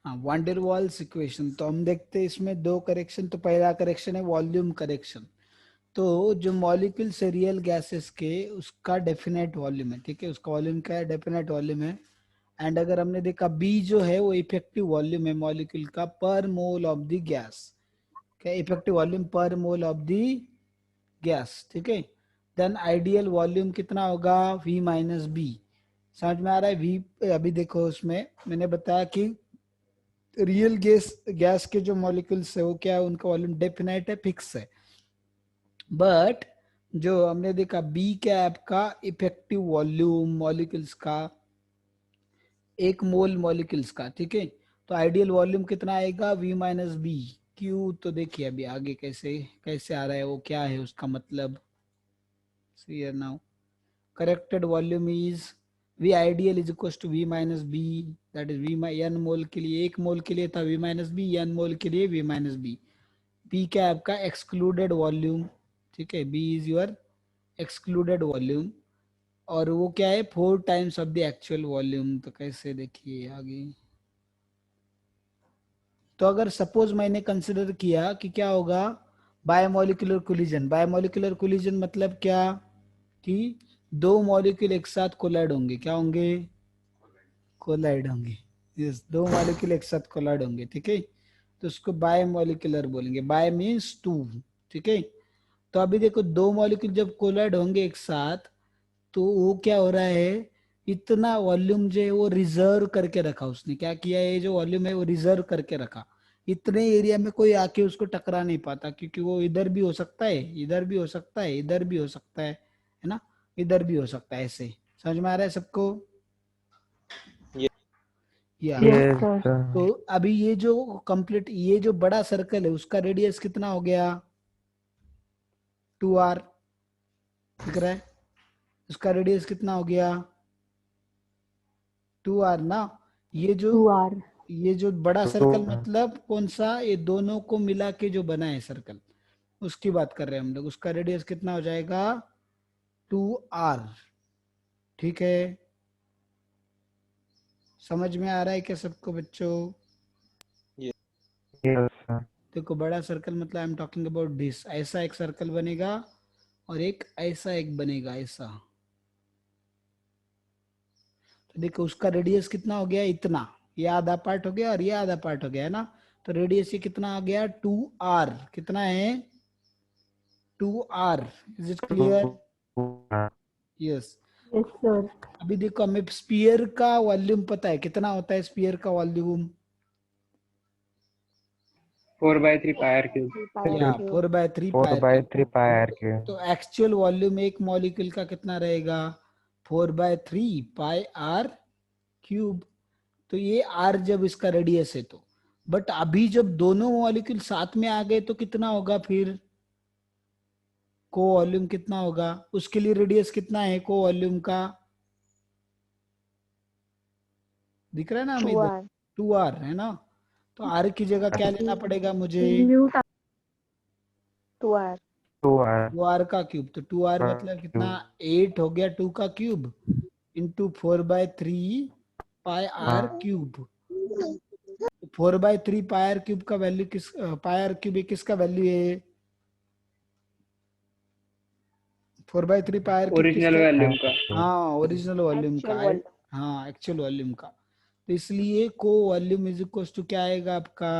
हाँ, van der Waals equation. तो हम देखते हैं इसमें दो करेक्शन। तो पहला करेक्शन है वॉल्यूम करेक्शन। तो जो मॉलिक्यूल्स है रियल गैसेस के, उसका डेफिनेट वॉल्यूम है, ठीक है, उसका वॉल्यूम क्या है, डेफिनेट वॉल्यूम है। एंड अगर हमने देखा बी जो है वो इफेक्टिव वॉल्यूम है मॉलिक्यूल का पर मोल ऑफ द गैस, क्या इफेक्टिव वॉल्यूम पर मोल ऑफ द गैस, ठीक है। देन आइडियल वॉल्यूम कितना होगा, V माइनस बी। समझ में आ रहा है। V अभी देखो उसमें मैंने बताया कि रियल गैस गैस के जो मॉलिक्यूल्स है वो क्या है, उनका वॉल्यूम डेफिनेट है, फिक्स है। बट जो हमने देखा बी कैप का इफेक्टिव वॉल्यूम मॉलिक्यूल्स का, एक मोल मॉलिक्यूल्स का, ठीक है। तो आइडियल वॉल्यूम कितना आएगा, V माइनस बी क्यू। तो देखिए अभी आगे कैसे कैसे आ रहा है, वो क्या है उसका मतलब। See here now, corrected volume is V ideal is equals to V minus B, that is V n मोल के लिए, एक मोल के लिए था V minus B, n मोल के लिए V minus B। P क्या है आपका एक्सक्लूडेड वॉल्यूम, ठीक है, B is your excluded volume. और वो क्या है 4 times of the actual volume. तो कैसे देखिए आगे। तो अगर सपोज मैंने कंसिडर किया कि क्या होगा, बायोमोलिकुलर कोलिजन। बायोमोलिकुलर कोलिजन मतलब क्या, कि दो मॉलिक्यूल एक साथ कोलाइड होंगे, क्या होंगे, कोलाइड होंगे। यस, दो मॉलिक्यूल एक साथ कोलाइड होंगे, ठीक है। तो उसको बायोमोलिकुलर बोलेंगे, बाय मीन्स टू, ठीक है। तो अभी देखो दो मॉलिक्यूल जब कोलाइड होंगे एक साथ, तो वो क्या हो रहा है, इतना वॉल्यूम जो है वो रिजर्व करके रखा उसने, क्या किया है, जो वॉल्यूम है वो रिजर्व करके रखा। इतने एरिया में कोई आके उसको टकरा नहीं पाता, क्योंकि वो इधर भी हो सकता है, इधर भी हो सकता है, इधर भी हो सकता है ना, इधर भी हो सकता है, ऐसे। समझ में आ रहा है सबको। या यस Yes, सर। तो sir. अभी ये जो कंप्लीट, ये जो बड़ा सर्कल है उसका रेडियस कितना हो गया, 2r, दिख रहा है, उसका रेडियस कितना हो गया, 2r ना। ये जो 2R। ये जो बड़ा सर्कल तो मतलब कौन सा, ये दोनों को मिला के जो बना है सर्कल, उसकी बात कर रहे हैं हम लोग। उसका रेडियस कितना हो जाएगा, 2r, ठीक है। समझ में आ रहा है क्या सबको बच्चों। yes, sir. देखो बड़ा सर्कल मतलब I am talking about this, ऐसा एक सर्कल बनेगा और एक ऐसा एक बनेगा, ऐसा। तो देखो उसका रेडियस कितना हो गया, इतना, ये आधा पार्ट हो गया और ये आधा पार्ट हो गया है ना। तो रेडियस ये कितना आ गया, 2r, कितना है, 2r। Is it clear. Yes. Yes sir. अभी देखो हमें स्पीयर का वॉल्यूम पता है, कितना होता है स्पीयर का वॉल्यूम, 4/3 पायर क्यूब। या 4/3 4 pi r by cube. 3 pi r cube. तो एक्चुअल वॉल्यूम एक मॉलिक्यूल का कितना रहेगा, 4/3 पाई आर क्यूब। तो ये आर जब इसका रेडियस है तो, बट अभी जब दोनों मॉलिक्यूल साथ में आ गए तो कितना होगा फिर, को वॉल्यूम कितना होगा, उसके लिए रेडियस कितना है को वॉल्यूम का, दिख रहा है ना हमें इधर, 2R। 2r है ना। तो आर की जगह क्या लेना पड़ेगा मुझे, म्यू 2R। 2 r 2r का क्यूब। तो 2r मतलब कितना, cube. 8 हो गया 2 का क्यूब, इंटू 4/3 पाई आर हाँ, क्यूब। 4/3 पाई आर क्यूब का वैल्यू किस, पाई आर क्यूब किसका वैल्यू है, 4/3 पाई आर क्यूब ओरिजिनल किसका, वॉल्यूम का। हाँ ओरिजिनल वॉल्यूम का एक्चुअल है। वॉल्यूम। हाँ एक्चुअल वॉल्यूम का। तो इसलिए को वॉल्यूम इज इक्वल टू क्या आएगा आपका,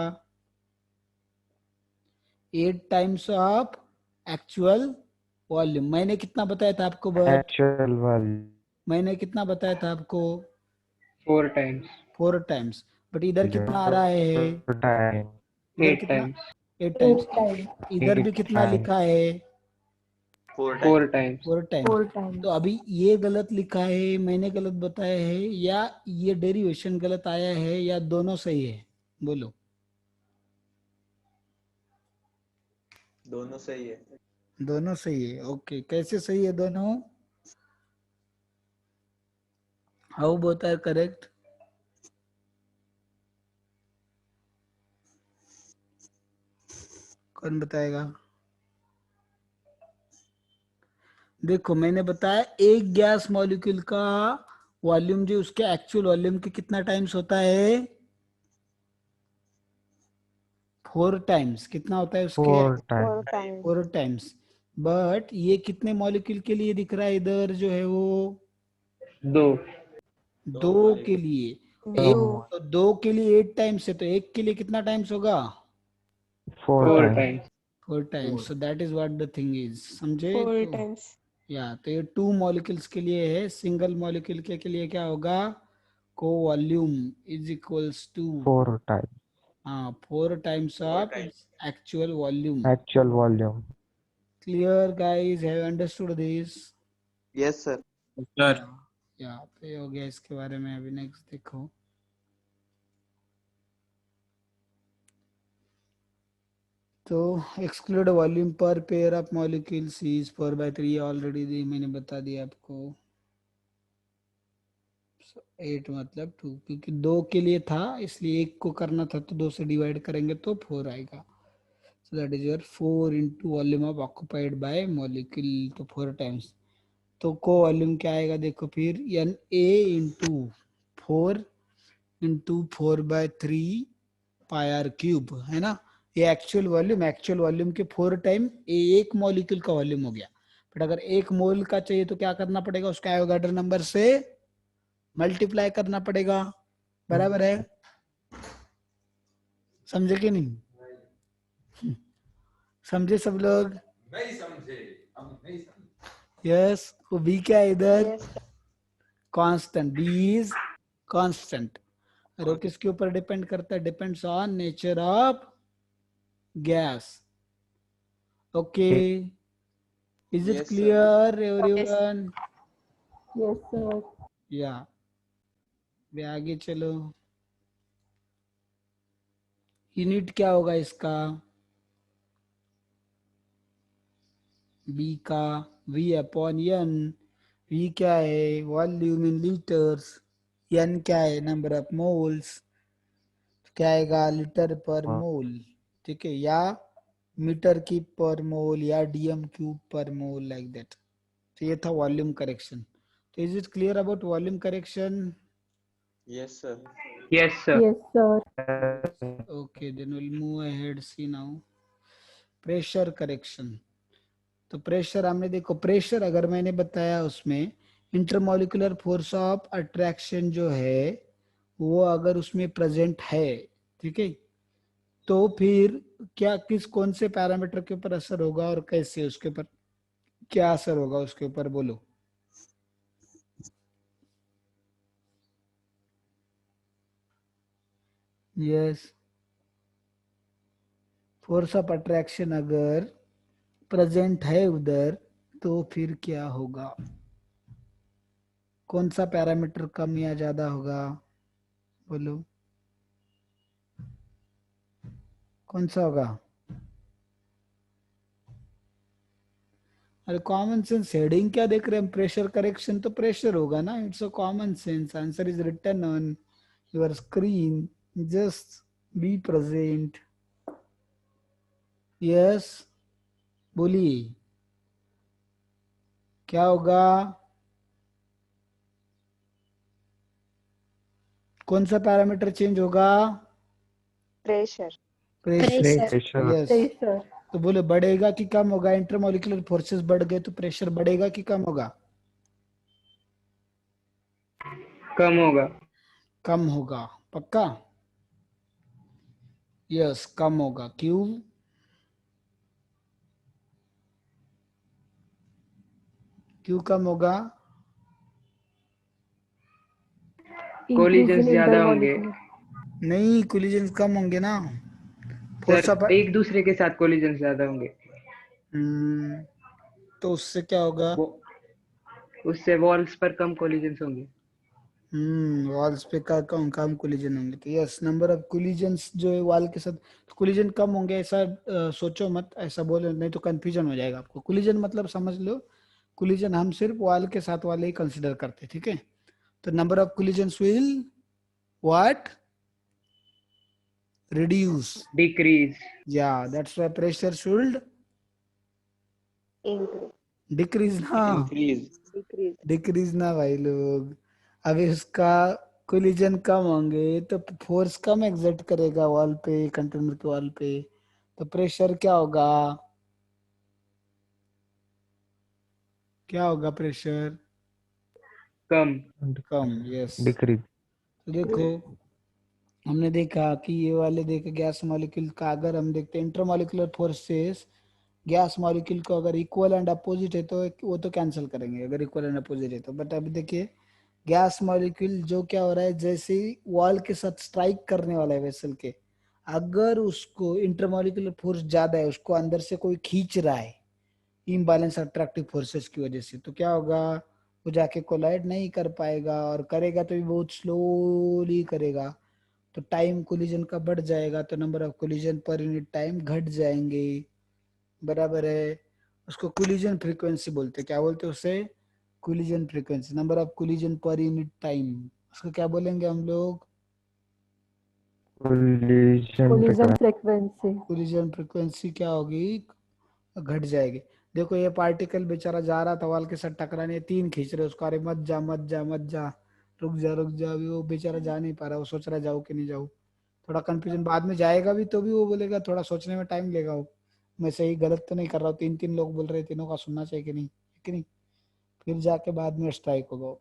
8 टाइम्स ऑफ एक्चुअल वॉल्यूम। मैंने कितना बताया था आपको, बट actual value. मैंने कितना बताया था आपको, 4 टाइम्स। 4 टाइम्स। बट इधर कितना आ रहा है, time. इधर 8 कितना, टाइम्स। 8 टाइम्स। इधर 8 भी कितना times. लिखा है, 4 टाइम्स। 4 टाइम्स। 4 तो टाइम्स। अभी ये गलत लिखा है, मैंने गलत बताया है, या ये डेरिवेशन गलत आया है, या दोनों सही है, बोलो। दोनों सही है। दोनों सही है, ओके। कैसे सही है दोनों, हाउ बोथ आर करेक्ट, कौन बताएगा। देखो मैंने बताया एक गैस मॉलिक्यूल का वॉल्यूम जो उसके एक्चुअल वॉल्यूम के कितना टाइम्स होता है, 4 टाइम्स, कितना होता है उसके? 4 times. 4 times. 4 टाइम्स। बट ये कितने मॉलिक्यूल के लिए दिख रहा है इधर जो है वो? 2 2 molecule. के लिए। So, एक तो 2 के लिए 8 टाइम्स है, तो एक के लिए कितना टाइम्स होगा? 4 4 times. times. 4 times. So that is what the thing is, समझे? 4 तो times. या तो ये 2 मॉलिक्यूल्स के लिए है, सिंगल मॉलिक्यूल के लिए क्या होगा? को volume is equals to 4 times. 4 times of times. It's actual volume. Actual volume. Clear guys, have understood this? Yes, sir. Yeah तो ये हो गया इसके बारे में। अभी नेक्स्ट देखो, तो exclude volume per pair of molecules is 4/3, already दी मैंने बता दिया आपको। 8 मतलब 2, क्योंकि 2 के लिए था इसलिए 1 को करना था, तो 2 से डिवाइड करेंगे तो 4 आएगा। So that is your 4 into volume of occupied by molecule, तो 4 टाइम्स। तो को वॉल्यूम क्या आएगा देखो फिर, N A into 4 into 4/3 R आर क्यूब, है ना? ये एक्चुअल वॉल्यूम के 4 टाइम एक मॉलिक्यूल का वॉल्यूम हो गया। बट अगर 1 मोल का चाहिए तो क्या करना पड़ेगा? उसका एवोगाड्रो नंबर से मल्टीप्लाई करना पड़ेगा, बराबर है? समझे कि नहीं? समझे सब लोग? नहीं समझे, हम नहीं समझे। यस। वो बी क्या है इधर? Yes. Constant. B is constant. और वो किसके ऊपर डिपेंड करता है? Depends on nature of gas. Okay, is it Yes, sir. Clear everyone? Yes, sir. या भी आगे चलो। यूनिट क्या होगा इसका? बी का V अपॉन एन। V क्या है? वॉल्यूम इन लीटर्स। एन क्या है? Number of moles. क्या आएगा? लीटर पर मोल, ठीक है, या मीटर की पर मोल, या डीएम क्यूब पर मोल, लाइक दैट। तो ये था वॉल्यूम करेक्शन। तो is it clear about volume correction? Yes, sir. Yes, sir. Yes, sir. Okay, then we'll move ahead. See now, pressure correction. तो प्रेशर हमने देखो, प्रेशर अगर मैंने बताया उसमें इंटरमोलिकुलर फोर्स ऑफ अट्रैक्शन जो है वो अगर उसमें प्रेजेंट है, ठीक है, तो फिर क्या कौन से पैरामीटर के ऊपर असर होगा और कैसे उसके ऊपर क्या असर होगा उसके ऊपर, बोलो? यस, फोर्स ऑफ अट्रैक्शन अगर प्रेजेंट है उधर तो फिर क्या होगा? कौन सा पैरामीटर कम या ज्यादा होगा, बोलो? कौन सा होगा? अरे कॉमन सेंस, हेडिंग क्या देख रहे हैं? प्रेशर करेक्शन तो प्रेशर होगा ना, it's a common sense. Answer is written on your screen, just be present. Yes, बोलिए क्या होगा? कौन सा पैरामीटर चेंज होगा? Pressure. Pressure. Pressure. Yes, Pressure. तो बोले बढ़ेगा कि कम होगा? इंटरमोलिकुलर फोर्सेस बढ़ गए तो प्रेशर बढ़ेगा कि कम होगा? कम होगा। कम होगा, पक्का? यस, कम होगा। क्यों? क्यों कम होगा? कोलिजन्स Increase in ज्यादा होंगे। intermolecular. नहीं, कोलिजन कम होंगे ना। फोर्स ऑफ सर एक दूसरे के साथ कोलिजन्स ज्यादा होंगे। तो उससे क्या होगा? वो उससे वॉल्स पर कम कोलिजन्स होंगे। वॉल्स पे का कम कम कोलिजन होंगे। तो यस, नंबर ऑफ कोलिजन्स जो है वॉल के साथ, तो कोलिजन कम होंगे ऐसा सोचो मत, ऐसा बोलो नहीं तो कंफ्यूजन हो जाएगा आपको। कोलिजन मतलब समझ लो, कोलिजन हम सिर्फ वॉल के साथ वाले ही कंसिडर करते हैं, ठीक है? तो number of collisions will what? Reduce. Decrease. या that's why pressure should Increase. Decrease ना, Increase. Decrease. डिक्रीज ना भाई लोग। अभी उसका कोलिजन कम होंगे तो फोर्स कम एग्जर्ट करेगा वॉल पे, कंटेनर के वॉल पे, तो प्रेशर क्या होगा? क्या होगा प्रेशर? कम। कम, यस। Decrease. तो देखो हमने देखा कि ये वाले देखे गैस मॉलिक्यूल का, अगर हम देखते हैं इंटरमॉलिक्यूलर फोर्सेस गैस मॉलिक्यूल को अगर इक्वल एंड अपोजिट है तो वो तो कैंसिल करेंगे अगर इक्वल एंड अपोजिट है तो। बट अभी देखिए गैस मॉलिक्यूल जो क्या हो रहा है, जैसे ही वॉल के साथ स्ट्राइक करने वाला है वेसल के, अगर उसको इंटरमॉलिक्यूलर फोर्स ज्यादा है, उसको अंदर से कोई खींच रहा है इम्बैलेंस अट्रैक्टिव फोर्सेस की वजह से, तो क्या होगा? वो जाके कोलाइड नहीं कर पाएगा, और करेगा तो भी बहुत स्लोली करेगा, तो टाइम कोलिजन का बढ़ जाएगा, तो number of collision per unit time घट जाएंगे। बराबर है। उसको कोलिजन फ्रीक्वेंसी बोलते हैं। क्या बोलते हैं उसे? Collision frequency, number of collision per unit time. उसको क्या बोलेंगे हम लोग? Collision Collision frequency. frequency. Collision frequency क्या होगी? घट जाएगी। देखो ये पार्टिकल बेचारा जा रहा था वॉल के साथ टकराने, तीन खींच रहे उसको, अरे मत जा मत जा मत जा, रुक जा रुक जा, अभी वो बेचारा जा नहीं पा रहा, वो सोच रहा है जाऊँ कि नहीं जाऊँ। थोड़ा कंफ्यूजन, बाद में जाएगा भी तो भी वो बोलेगा थोड़ा सोचने में टाइम लेगा वो, मैं सही गलत तो नहीं कर रहा हूँ, तीन तीन लोग बोल रहे हैं, तीनों का सुनना चाहिए कि नहीं, है कि नहीं? फिर जाके बाद में स्ट्राइक होगा।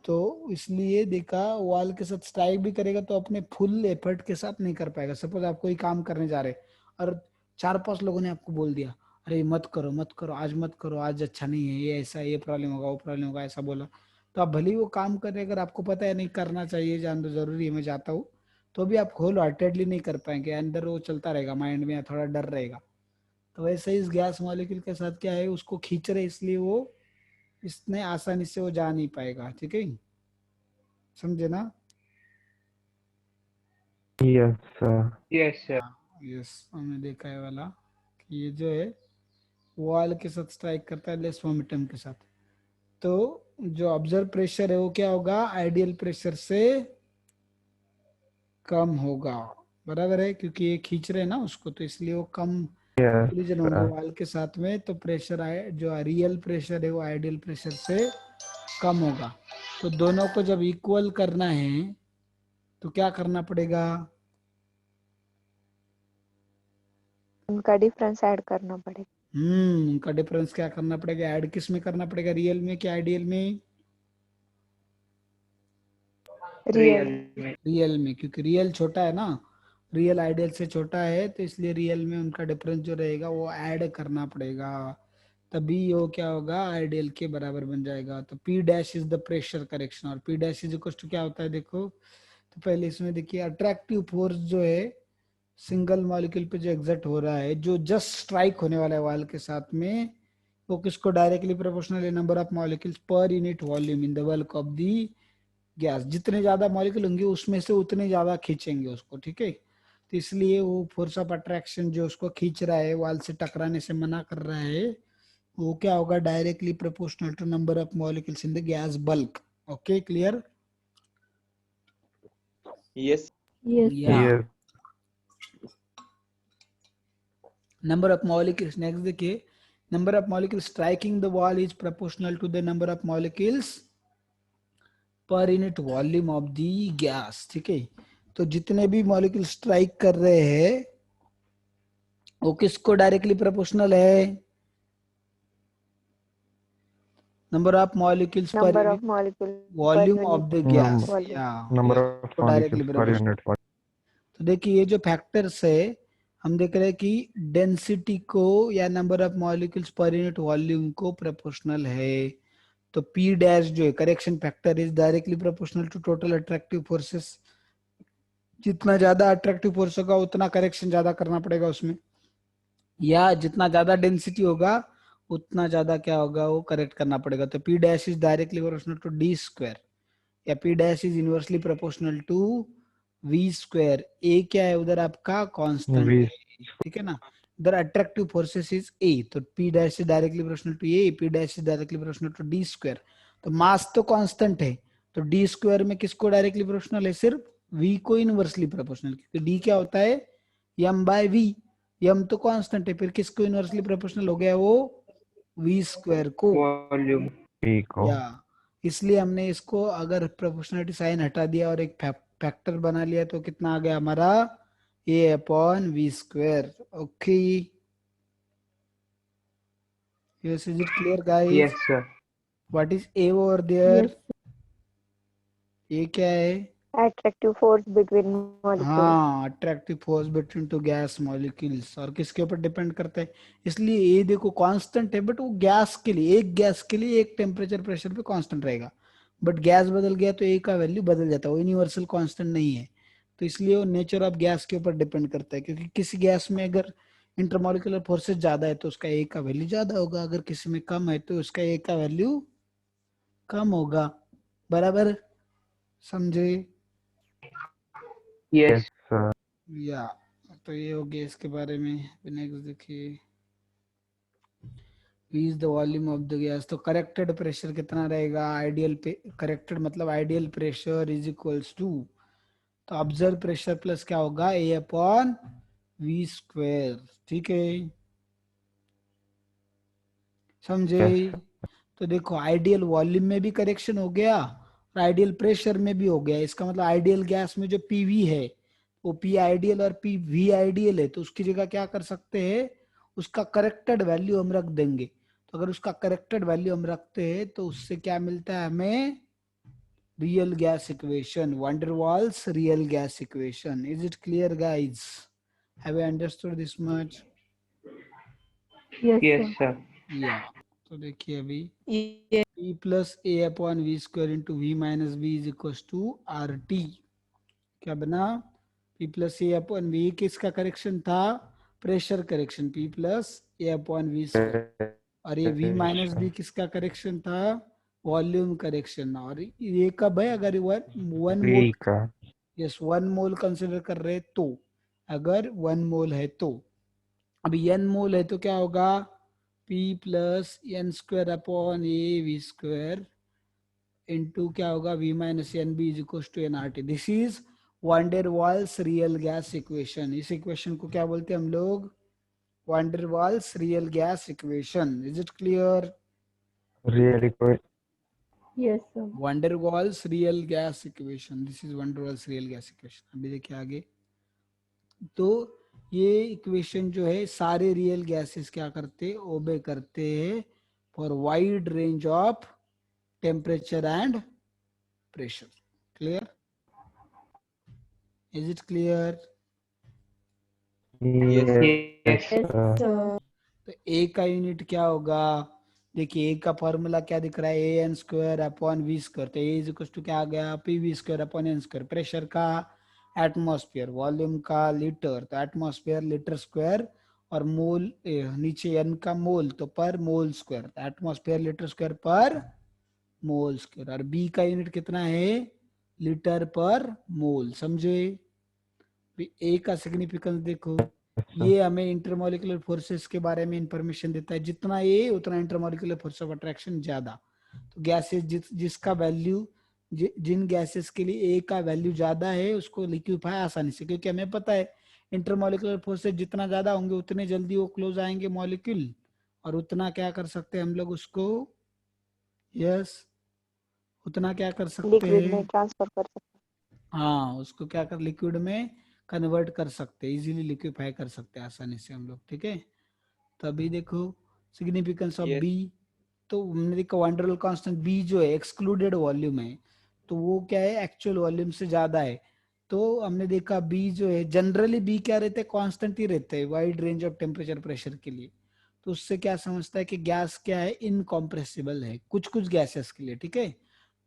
तो इसलिए देखा वॉल के साथ स्ट्राइक भी करेगा तो अपने फुल एफर्ट के साथ नहीं कर पाएगा। सपोज आप कोई काम करने जा रहे और चार पांच लोगों ने आपको बोल दिया अरे मत करो मत करो आज मत करो, आज अच्छा नहीं है, ये ऐसा, ये प्रॉब्लम होगा वो प्रॉब्लम होगा, ऐसा बोला, तो आप भले ही वो काम कर रहे, अगर आपको पता है नहीं करना चाहिए, जान दो जरूरी है मैं जाता हूँ, तो भी आप होल हार्टेडली नहीं कर पाएंगे, अंदर वो चलता रहेगा माइंड में, थोड़ा डर रहेगा। तो वैसे ही इस गैस मॉलिक्यूल के साथ क्या है, उसको खींच रहे इसलिए वो इसने आसानी से वो जा नहीं पाएगा। ठीक है, समझे ना? Yes, sir. Yes sir. Yes, हमने देखा है वाला कि ये जो है वॉल के साथ स्ट्राइक करता है लेस मोमेंटम के साथ, तो जो ऑब्जर्व प्रेशर है वो क्या होगा? आइडियल प्रेशर से कम होगा। बराबर है, क्योंकि ये खींच रहे हैं ना उसको, तो इसलिए वो कम Yes, कोलिजन होंगे sir. वॉल के साथ में, तो प्रेशर आए जो रियल प्रेशर है वो आइडियल प्रेशर से कम होगा। तो दोनों को जब इक्वल करना है तो क्या करना पड़ेगा? उनका डिफरेंस ऐड करना पड़ेगा। उनका डिफरेंस क्या करना पड़ेगा? ऐड किस में करना पड़ेगा? रियल में क्या आइडियल में? रियल। रियल में, क्योंकि रियल छोटा है ना, रियल आइडियल से छोटा है, तो इसलिए रियल में उनका डिफरेंस जो रहेगा वो ऐड करना पड़ेगा, तभी वो क्या होगा? आइडियल के बराबर बन जाएगा। तो P dash is the pressure correction, और P dash is equal to क्या होता है देखो, तो पहले इसमें देखिए अट्रैक्टिव फोर्स जो है सिंगल मॉलिक्यूल पे जो एग्जर्ट हो रहा है, जो जस्ट स्ट्राइक होने वाला है वॉल के साथ में, वो किसको डायरेक्टली प्रोपोर्शनल है? Number of molecules per unit volume in the bulk of the gas. जितने ज्यादा मॉलिक्यूल होंगे उसमें से उतने ज्यादा खींचेंगे उसको। ठीक है, तो इसलिए वो फोर्स ऑफ अट्रैक्शन जो उसको खींच रहा है, वॉल से टकराने से मना कर रहा है, वो क्या होगा? Directly proportional to number of molecules in the gas bulk. Okay, clear? Yes. Yes. या Yes. number of molecules, next देखिए, number of molecules striking the wall is proportional to the number of molecules per unit volume of the gas। ठीक है, तो जितने भी molecule strike कर रहे हैं वो किसको डायरेक्टली प्रोपोर्शनल है? नंबर ऑफ मॉलिक्यूल्स पर Number unit of molecule per volume unit of the gas, volume. या Number of तो directly molecules per proportional. unit volume. तो देखिए ये जो फैक्टर्स है, हम देख रहे हैं कि डेंसिटी को या number of molecules per unit volume को प्रोपोर्शनल है। तो P डैश जो है correction factor is directly proportional to total attractive forces. जितना ज्यादा अट्रैक्टिव फोर्स होगा उतना करेक्शन ज्यादा करना पड़ेगा उसमें, या जितना ज्यादा डेंसिटी होगा उतना ज्यादा क्या होगा? वो करेक्ट करना पड़ेगा। तो P dash is directly proportional to D square, या P dash is inversely proportional to V square. ए क्या है उधर? आपका कांस्टेंट V. है, ठीक है ना? उधर अट्रैक्टिव फोर्सेस इज ए, तो P dash is directly proportional to a, P dash is directly proportional to D square. तो मास तो कांस्टेंट है, तो D स्क्वायर में किसको डायरेक्टली प्रोपोर्शनल है? सिर्फ V को इनवर्सली प्रोपोर्शनल, क्योंकि D क्या होता है? M by V। M तो कांस्टेंट है, फिर किसको इनवर्सली प्रोपोर्शनल हो गया? वो V स्क्वायर को, वॉल्यूम। P को. या इसलिए हमने इसको अगर प्रोपोर्शनलिटी साइन हटा दिया और एक फैक्टर बना लिया तो कितना आ गया हमारा a upon v square. Okay, yes, is it clear guys? Yes, sir. What is a over there? Yes. ये क्या है? Attractive force between molecules. हाँ, attractive force between two gas molecules. और किसके ऊपर डिपेंड करता है? इसलिए ये देखो कांस्टेंट है, बट वो गैस के लिए, एक गैस के लिए एक टेम्परेचर प्रेशर पे कांस्टेंट रहेगा. बट गैस बदल गया तो ए का वैल्यू बदल जाता है, वो यूनिवर्सल कांस्टेंट नहीं है. तो इसलिए वो नेचर ऑफ गैस के ऊपर डिपेंड करता है, क्योंकि किसी गैस में अगर इंटरमॉलिक्यूलर फोर्सेस ज्यादा है तो उसका ए का वैल्यू ज्यादा होगा, अगर किसी में कम है तो उसका ए का वैल्यू कम होगा. बराबर समझे? Yes. Yes, sir. या तो ये हो गया इसके बारे में. नेक्स्ट देखिए, V is the volume of the gas. तो करेक्टेड प्रेशर कितना रहेगा? आइडियल करेक्टेड मतलब ideal pressure is equals to, तो ऑब्जर्व प्रेशर प्लस क्या होगा A अपॉन V स्क्वायर. ठीक है, समझे? Yes. तो देखो आइडियल वॉल्यूम में भी करेक्शन हो गया और आइडियल प्रेशर में भी हो गया. इसका मतलब आइडियल गैस में जो PV है वो P आइडियल और PV आइडियल है, तो उसकी जगह क्या कर सकते हैं, उसका करेक्टेड वैल्यू हम रख देंगे. तो अगर उसका करेक्टेड वैल्यू हम रखते हैं तो उससे क्या मिलता है हमें? Real gas equation, van der Waals real gas equation. Is it clear guys? Have you understood this much? Yes, sir. Yeah तो देखिए अभी Yes. P plus a upon V square into V minus b is equal to R T. क्या बना? P plus a upon V किसका correction था? Pressure correction. P plus a upon V square. और ये V minus b किसका correction था? Volume correction. और ये कब है? अगर वन V मोल, का. यस 1 मोल कंसिडर कर रहे तो, अगर 1 मोल है तो. अभी n मोल है तो क्या होगा? P plus n square upon a V square into क्या होगा? V minus n b is equal to n R T. This is van der Waals real gas equation. इस इक्वेशन को क्या बोलते हैं हम लोग? Van der Waals real gas equation. Is it clear? Really good. Yes, sir. Van der Waals real gas equation. This is van der Waals real gas equation. अभी देखिए आगे. तो ये इक्वेशन जो है सारे रियल गैसेस क्या करते? ओबे करते हैं for wide range of temperature and pressure. Clear? Is it clear? Yes, Yes. sir. तो ए का यूनिट क्या होगा? देखिए ए का फॉर्मूला क्या दिख रहा है? A N square upon V square. तो ए इज इक्वल टू क्या आ गया? P V square upon N square. Pressure का एटमॉस्फेयर, वॉल्यूम का लीटर, तो एटमॉस्फेयर लीटर स्क्वायर, और मोल नीचे एन का मोल तो per mole square. Atmosphere litre square per mole square. और बी का यूनिट कितना है? लीटर पर मोल. समझे? ए का सिग्निफिकेंस देखो, ये हमें इंटरमॉलिक्यूलर फोर्सेस के बारे में इंफॉर्मेशन देता है. जितना ये उतना इंटरमॉलिक्यूलर फोर्स ऑफ अट्रैक्शन ज्यादा. तो गैसेस जिसका वैल्यू जिन गैसेस के लिए ए का वैल्यू ज्यादा है उसको लिक्विफाई आसानी से, क्योंकि हमें पता है इंटरमॉलिक्यूलर फोर्सेस जितना ज्यादा होंगे उतने जल्दी वो क्लोज आएंगे मॉलिक्यूल, और उतना क्या कर सकते हैं हम लोग उसको? यस, उतना क्या कर सकते लिक्विड में हैं? ट्रांसफर कर सकते हाँ, उसको क्या कर लिक्विड में कन्वर्ट कर सकते हैं, इजीली लिक्विफाई कर सकते हैं आसानी से हम लोग. ठीक है, तभी देखो सिग्निफिकेंस ऑफ Yes. बी. तो हमने देखा वंडरवॉल कांस्टेंट बी जो है एक्सक्लूडेड वॉल्यूम है, तो वो क्या है? एक्चुअल वॉल्यूम से ज्यादा है. तो हमने देखा बी जो है जनरली बी क्या रहते हैं? कांस्टेंट ही रहते हैं wide range of temperature pressure के लिए. तो उससे क्या समझता है कि गैस क्या है? इनकॉम्प्रेसिबल है कुछ कुछ गैसेस के लिए. ठीक है,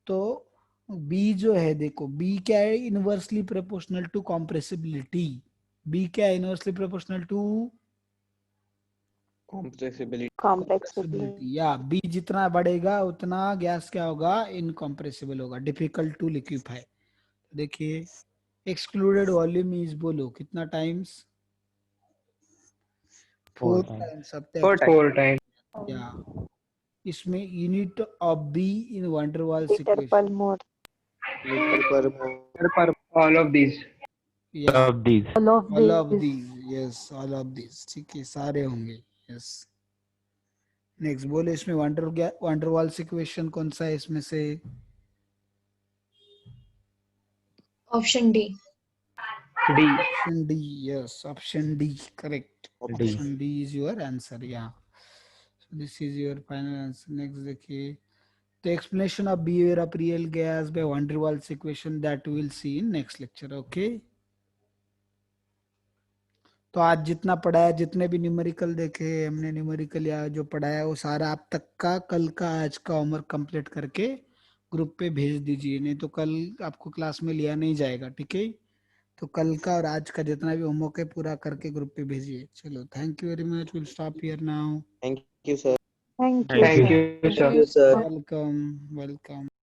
तो बी जो है देखो, बी क्या है? Inversely proportional to compressibility. B क्या है? Inversely proportional to Compressibility. Complexity. या बी जितना बढ़ेगा उतना गैस क्या होगा? इनकॉम्प्रेसिबल होगा, डिफिकल्ट टू लिक्विफाई. देखिए एक्सक्लूडेड वॉल्यूम इज, बोलो कितना टाइम्स? 4 टाइम्स. अब तक 4 times. या इसमें unit of b in van der Waals litre equation. Per mole. Liter per mole. For all of these. या Of these. All of these. Yes, all of these. ठीक है, सारे होंगे. यस, नेक्स्ट बोले इसमें वंडरवाल्स इक्वेशन कौन सा है इसमें से? Option D. D. Option D, yes option D correct. D. Option D is your answer. या so this is your final answer. Next देखिए, the explanation of behavior of real gas by van der Waals equation that we will see in next lecture. Okay, तो आज जितना पढ़ाया, जितने भी numerical देखे हमने, न्यूमेरिकल या जो पढ़ाया वो सारा आप तक का कल का आज का होमवर्क कंप्लीट करके ग्रुप पे भेज दीजिए, नहीं तो कल आपको क्लास में लिया नहीं जाएगा. ठीक है, तो कल का और आज का जितना भी होमवर्क है पूरा करके ग्रुप पे भेजिए. चलो, thank you very much. Will stop here now. Thank you, sir. Thank you. Thank you, sir. Thank you, sir. Welcome welcome.